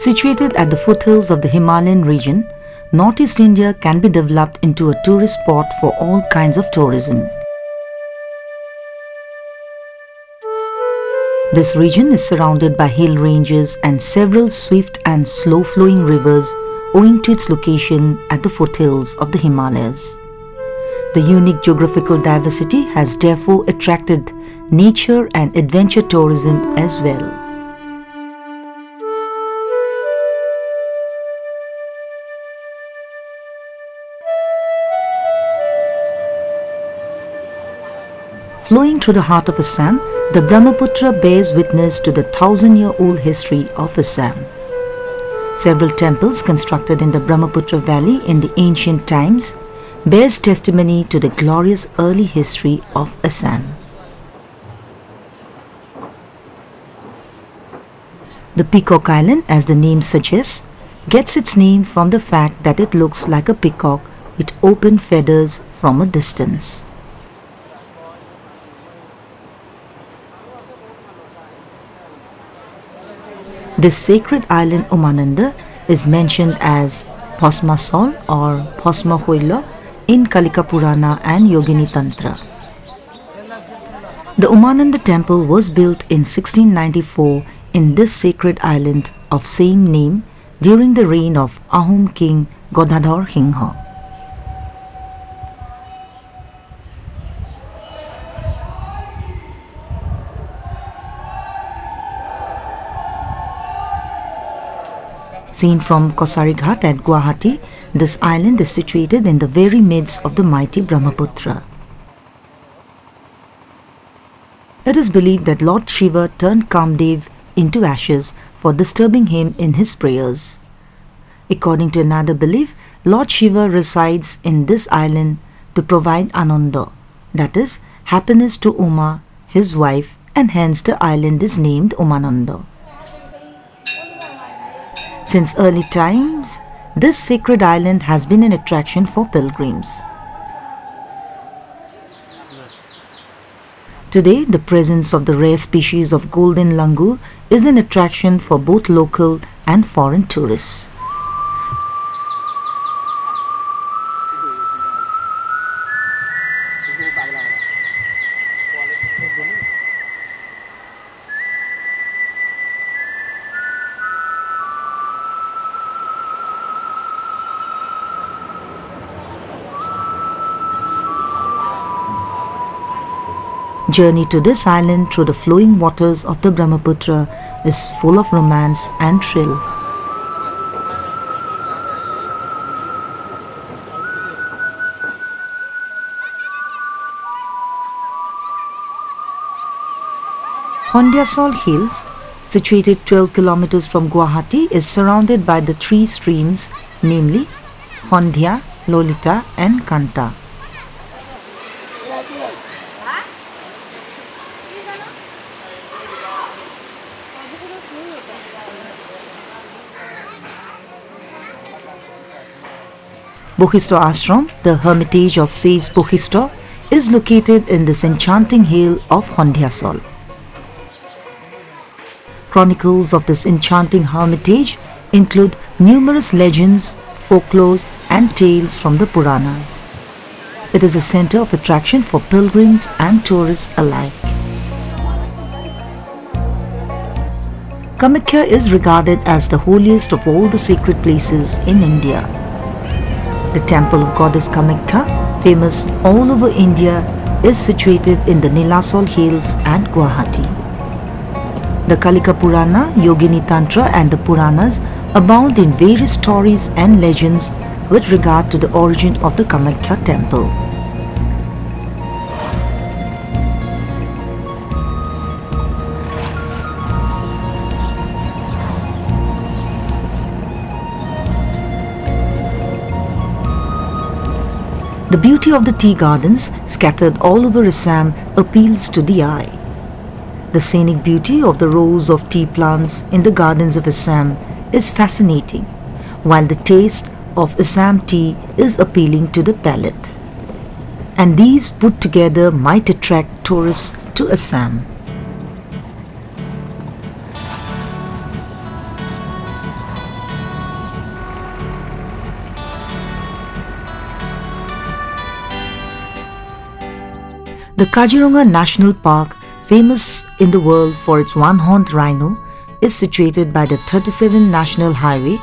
Situated at the foothills of the Himalayan region, Northeast India can be developed into a tourist spot for all kinds of tourism. This region is surrounded by hill ranges and several swift and slow-flowing rivers owing to its location at the foothills of the Himalayas. The unique geographical diversity has therefore attracted nature and adventure tourism as well. Flowing through the heart of Assam, the Brahmaputra bears witness to the 1,000-year-old history of Assam. Several temples constructed in the Brahmaputra Valley in the ancient times bears testimony to the glorious early history of Assam. The Peacock Island, as the name suggests, gets its name from the fact that it looks like a peacock with open feathers from a distance. This sacred island Umananda is mentioned as Posmasol or Posmahoila in Kalika Purana and Yogini Tantra. The Umananda temple was built in 1694 in this sacred island of same name during the reign of Ahom king Godadhar Singha. Seen from Kosari Ghat at Guwahati, this island is situated in the very midst of the mighty Brahmaputra. It is believed that Lord Shiva turned Kamdev into ashes for disturbing him in his prayers. According to another belief, Lord Shiva resides in this island to provide Ananda, that is, happiness to Uma, his wife, and hence the island is named Umananda. Since early times, this sacred island has been an attraction for pilgrims. Today, the presence of the rare species of golden langur is an attraction for both local and foreign tourists. Journey to this island through the flowing waters of the Brahmaputra is full of romance and thrill. Hondiasol Hills, situated 12 kilometers from Guwahati, is surrounded by the three streams, namely Hondia, Lolita and Kanta. Bohisto Ashram, the hermitage of sage Bohisto, is located in this enchanting hill of Hondiasol. Chronicles of this enchanting hermitage include numerous legends, folklores and tales from the Puranas. It is a center of attraction for pilgrims and tourists alike. Kamakhya is regarded as the holiest of all the sacred places in India. The temple of goddess Kamakhya, famous all over India, is situated in the Nilasol Hills and Guwahati. The Kalika Purana, Yogini Tantra and the Puranas abound in various stories and legends with regard to the origin of the Kamakhya temple. The beauty of the tea gardens scattered all over Assam appeals to the eye. The scenic beauty of the rows of tea plants in the gardens of Assam is fascinating, while the taste of Assam tea is appealing to the palate. And these put together might attract tourists to Assam. The Kaziranga National Park, famous in the world for its one-horned rhino, is situated by the 37 National Highway,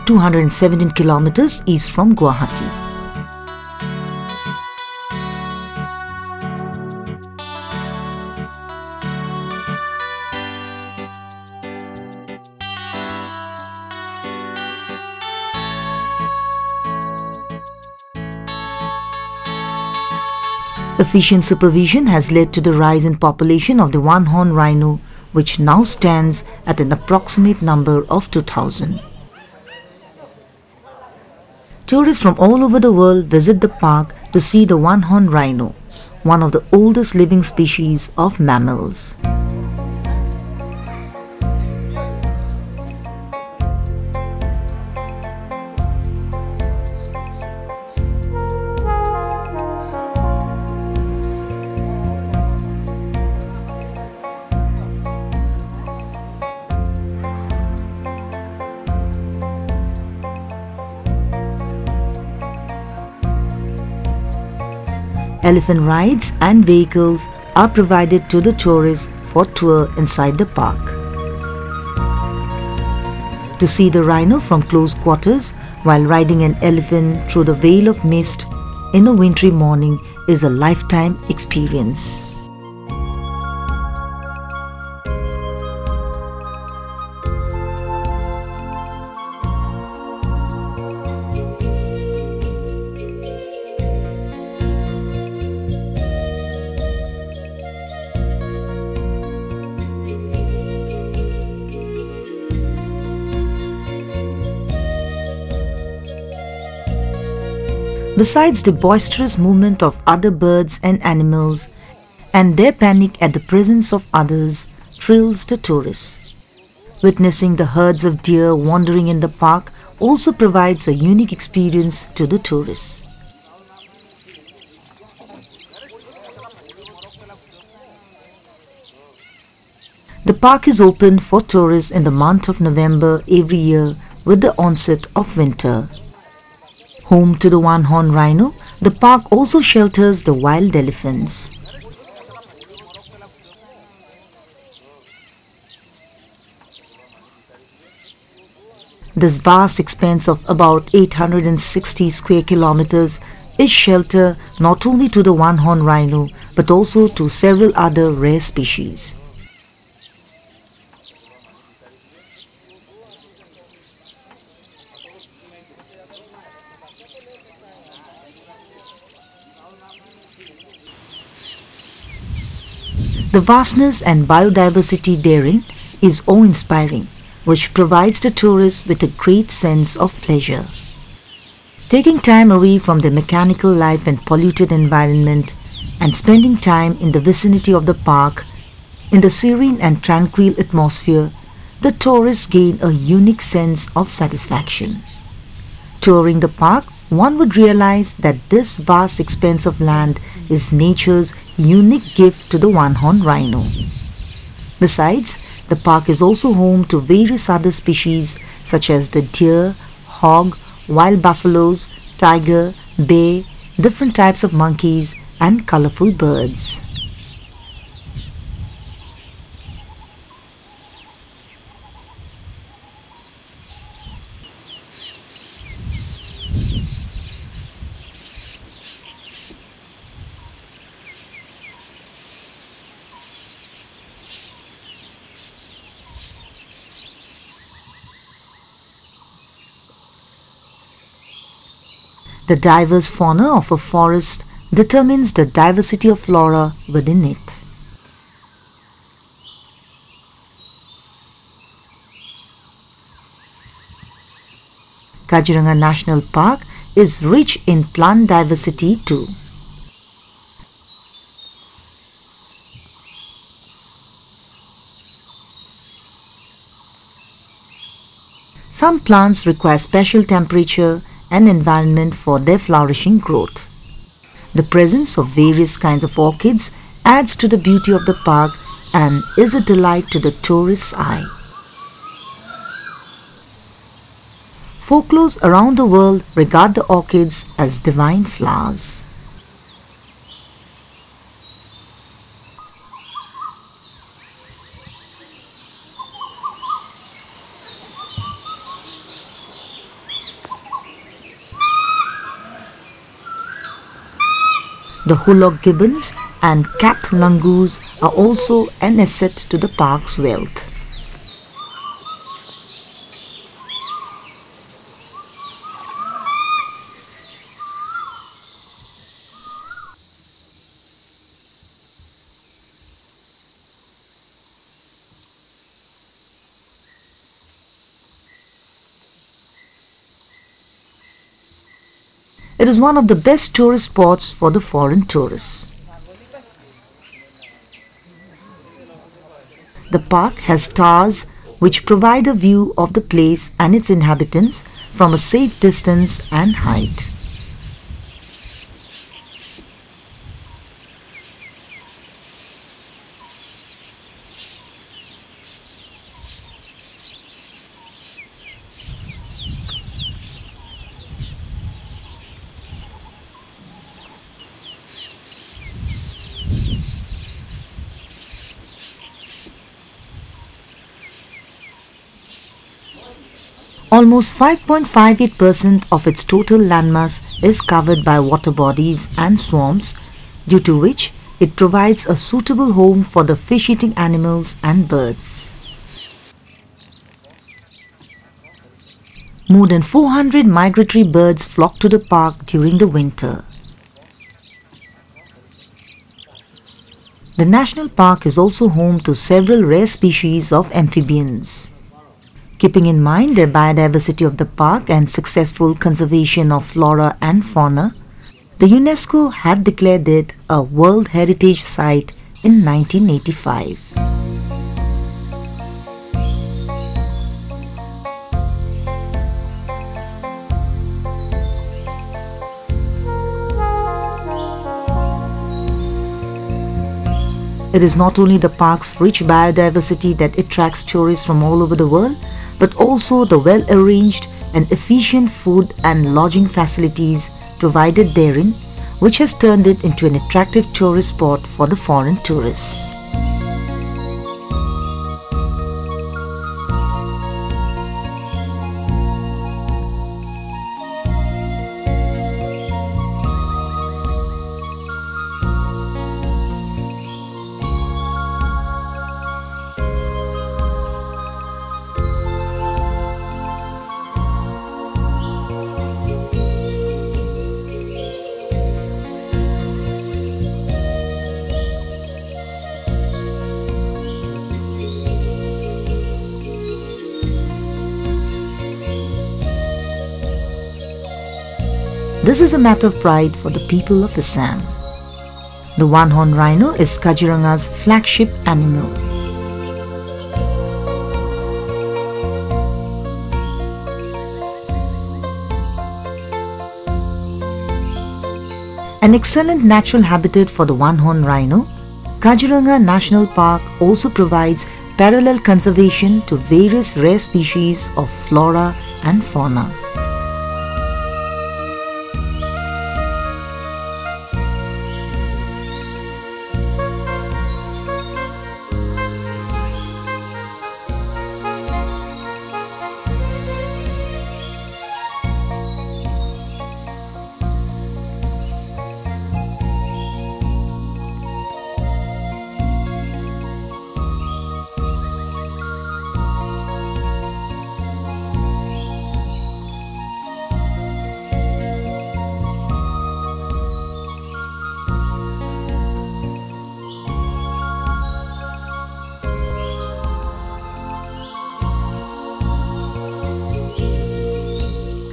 217 kilometers east from Guwahati. Efficient supervision has led to the rise in population of the one-horned rhino, which now stands at an approximate number of 2,000. Tourists from all over the world visit the park to see the one-horned rhino, one of the oldest living species of mammals. Elephant rides and vehicles are provided to the tourists for tour inside the park. To see the rhino from close quarters while riding an elephant through the veil of mist in a wintry morning is a lifetime experience. Besides the boisterous movement of other birds and animals, and their panic at the presence of others thrills the tourists. Witnessing the herds of deer wandering in the park also provides a unique experience to the tourists. The park is open for tourists in the month of November every year with the onset of winter. Home to the one-horned rhino, the park also shelters the wild elephants. This vast expanse of about 860 square kilometers is shelter not only to the one-horned rhino but also to several other rare species. The vastness and biodiversity therein is awe-inspiring, which provides the tourist with a great sense of pleasure. Taking time away from the mechanical life and polluted environment and spending time in the vicinity of the park, in the serene and tranquil atmosphere, the tourists gain a unique sense of satisfaction. Touring the park, one would realize that this vast expanse of land is nature's unique gift to the one-horned rhino. Besides, the park is also home to various other species such as the deer, hog, wild buffaloes, tiger, bear, different types of monkeys, and colorful birds. The diverse fauna of a forest determines the diversity of flora within it. Kaziranga National Park is rich in plant diversity too. Some plants require special temperature and environment for their flourishing growth. The presence of various kinds of orchids adds to the beauty of the park and is a delight to the tourist's eye. Folklores around the world regard the orchids as divine flowers. The hulok gibbons and capped langurs are also an asset to the park's wealth. It is one of the best tourist spots for the foreign tourists. The park has towers which provide a view of the place and its inhabitants from a safe distance and height. Almost 5.58% of its total landmass is covered by water bodies and swamps, due to which it provides a suitable home for the fish-eating animals and birds. More than 400 migratory birds flock to the park during the winter. The national park is also home to several rare species of amphibians. Keeping in mind the biodiversity of the park and successful conservation of flora and fauna, the UNESCO had declared it a World Heritage Site in 1985. It is not only the park's rich biodiversity that attracts tourists from all over the world, but also the well-arranged and efficient food and lodging facilities provided therein, which has turned it into an attractive tourist spot for the foreign tourists. This is a matter of pride for the people of Assam. The one-horned rhino is Kaziranga's flagship animal. An excellent natural habitat for the one-horned rhino, Kaziranga National Park also provides parallel conservation to various rare species of flora and fauna.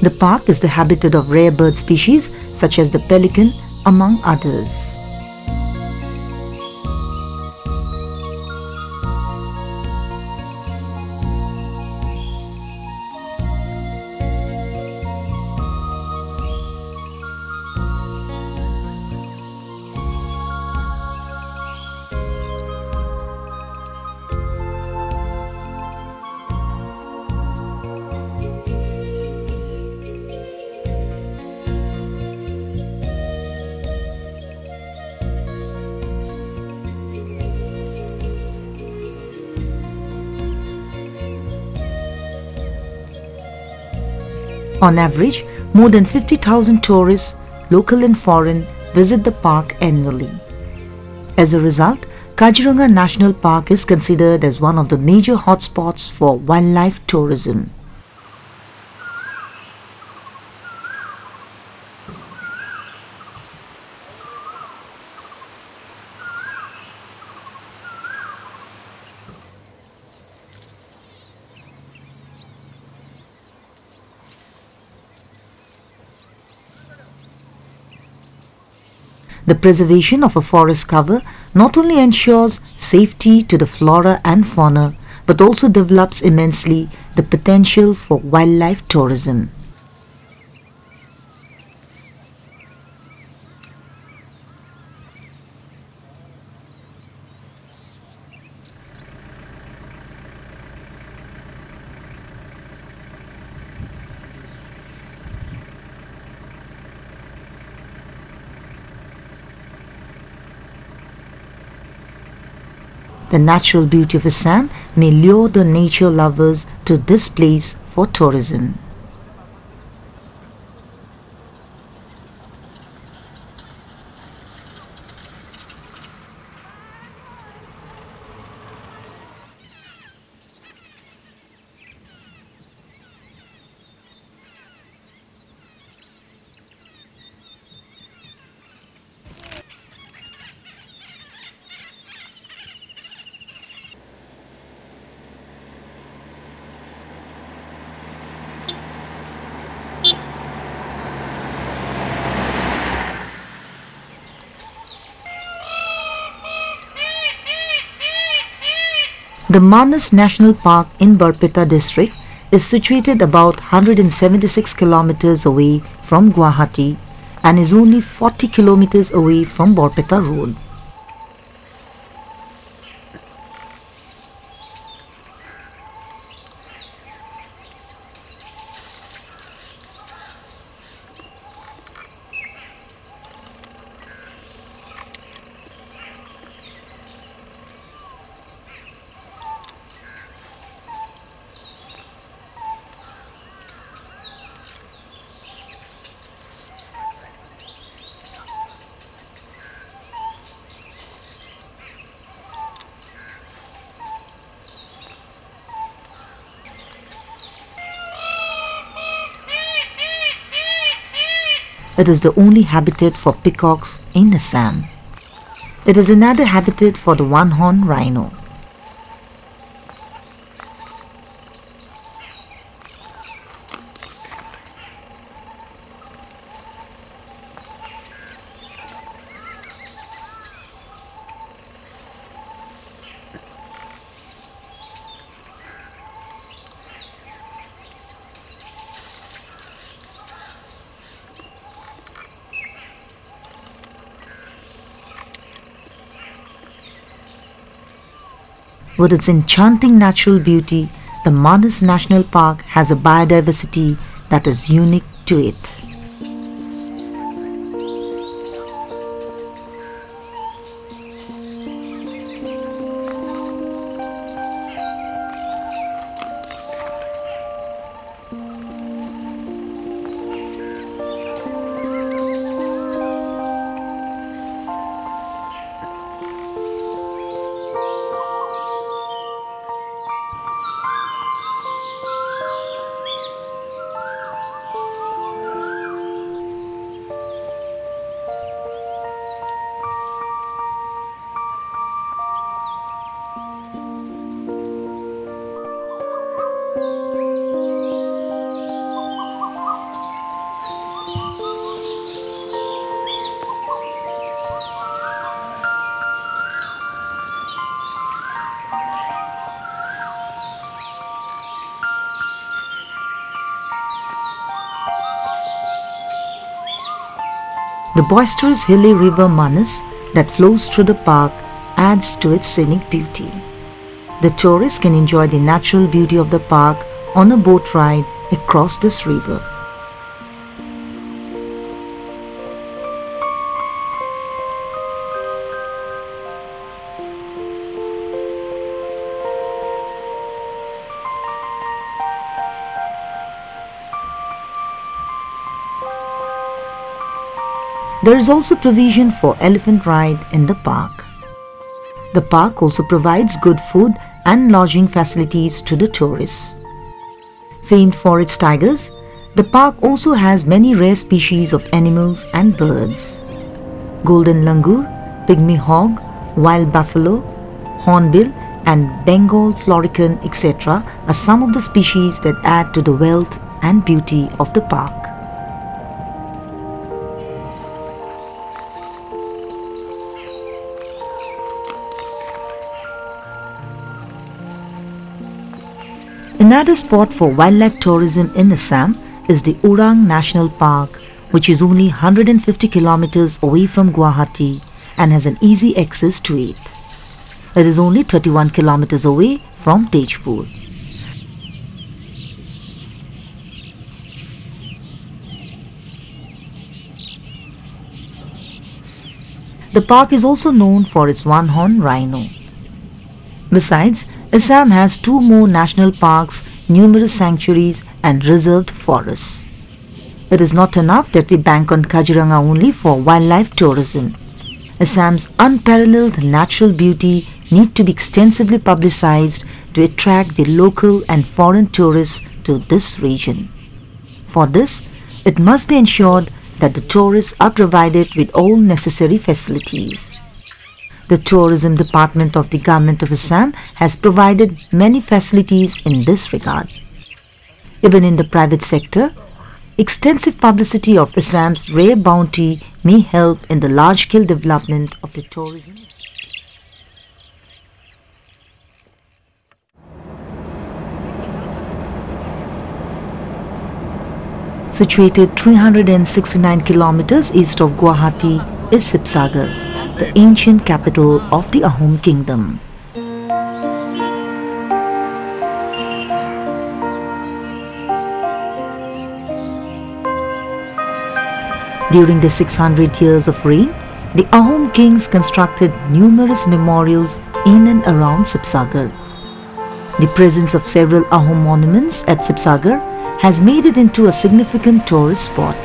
The park is the habitat of rare bird species such as the pelican, among others. On average, more than 50,000 tourists, local and foreign, visit the park annually. As a result, Kaziranga National Park is considered as one of the major hotspots for wildlife tourism. The preservation of a forest cover not only ensures safety to the flora and fauna, but also develops immensely the potential for wildlife tourism. The natural beauty of Assam may lure the nature lovers to this place for tourism. The Manas National Park in Barpeta district is situated about 176 kilometers away from Guwahati and is only 40 kilometers away from Barpeta Road. It is the only habitat for peacocks in Assam. It is another habitat for the one-horned rhino. With its enchanting natural beauty, the Manas National Park has a biodiversity that is unique to it. The boisterous hilly river Manas that flows through the park adds to its scenic beauty. The tourists can enjoy the natural beauty of the park on a boat ride across this river. There is also provision for elephant ride in the park. The park also provides good food and lodging facilities to the tourists. Famed for its tigers, the park also has many rare species of animals and birds. Golden langur, pygmy hog, wild buffalo, hornbill and Bengal florican etc. are some of the species that add to the wealth and beauty of the park. Another spot for wildlife tourism in Assam is the Orang National Park, which is only 150 kilometers away from Guwahati and has an easy access to it. It is only 31 kilometers away from Tejpur. The park is also known for its one-horn rhino. Besides, Assam has 2 more national parks, numerous sanctuaries and reserved forests. It is not enough that we bank on Kaziranga only for wildlife tourism. Assam's unparalleled natural beauty need to be extensively publicized to attract the local and foreign tourists to this region. For this, it must be ensured that the tourists are provided with all necessary facilities. The Tourism Department of the Government of Assam has provided many facilities in this regard. Even in the private sector, extensive publicity of Assam's rare bounty may help in the large-scale development of the tourism. Situated 369 kilometers east of Guwahati is Sibsagar, the ancient capital of the Ahom Kingdom. During the 600 years of reign, the Ahom kings constructed numerous memorials in and around Sibsagar. The presence of several Ahom monuments at Sibsagar has made it into a significant tourist spot.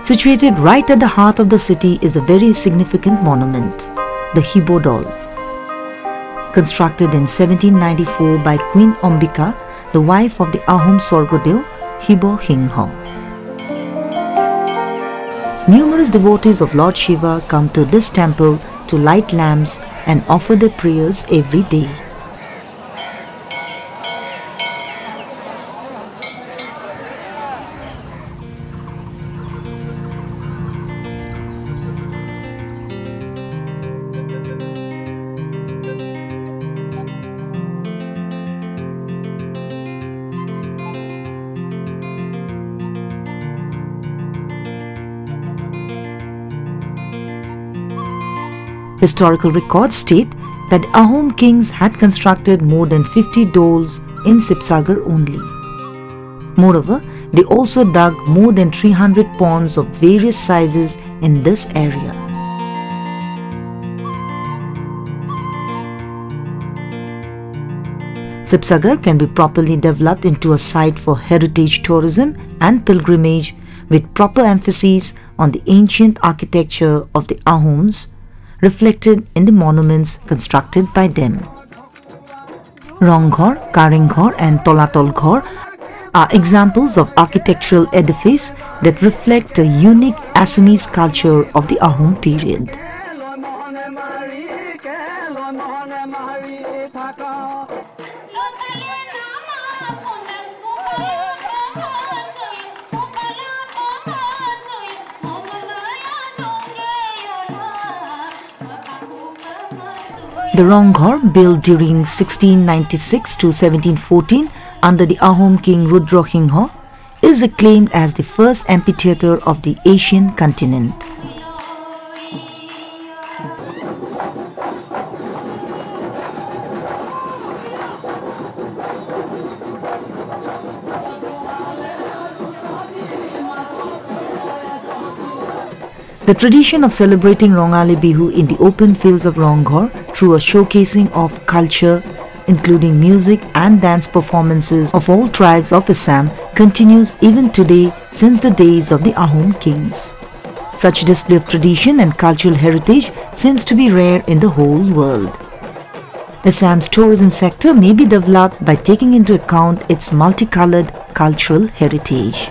Situated right at the heart of the city is a very significant monument, the Hibo Doll. Constructed in 1794 by Queen Ambika, the wife of the Ahom Sorgodev, Hibo Hingho. Numerous devotees of Lord Shiva come to this temple to light lamps and offer their prayers every day. Historical records state that the Ahom kings had constructed more than 50 dolls in Sibsagar only. Moreover, they also dug more than 300 ponds of various sizes in this area. Sibsagar can be properly developed into a site for heritage tourism and pilgrimage with proper emphasis on the ancient architecture of the Ahoms reflected in the monuments constructed by them. Ronghor, Karinghor and Tolatol Ghor are examples of architectural edifice that reflect a unique Assamese culture of the Ahom period. The Ronghor, built during 1696 to 1714 under the Ahom king Rudrohingho, is acclaimed as the first amphitheatre of the Asian continent. The tradition of celebrating Rongali Bihu in the open fields of Ronghor through a showcasing of culture, including music and dance performances of all tribes of Assam, continues even today since the days of the Ahom kings. Such display of tradition and cultural heritage seems to be rare in the whole world. Assam's tourism sector may be developed by taking into account its multicolored cultural heritage.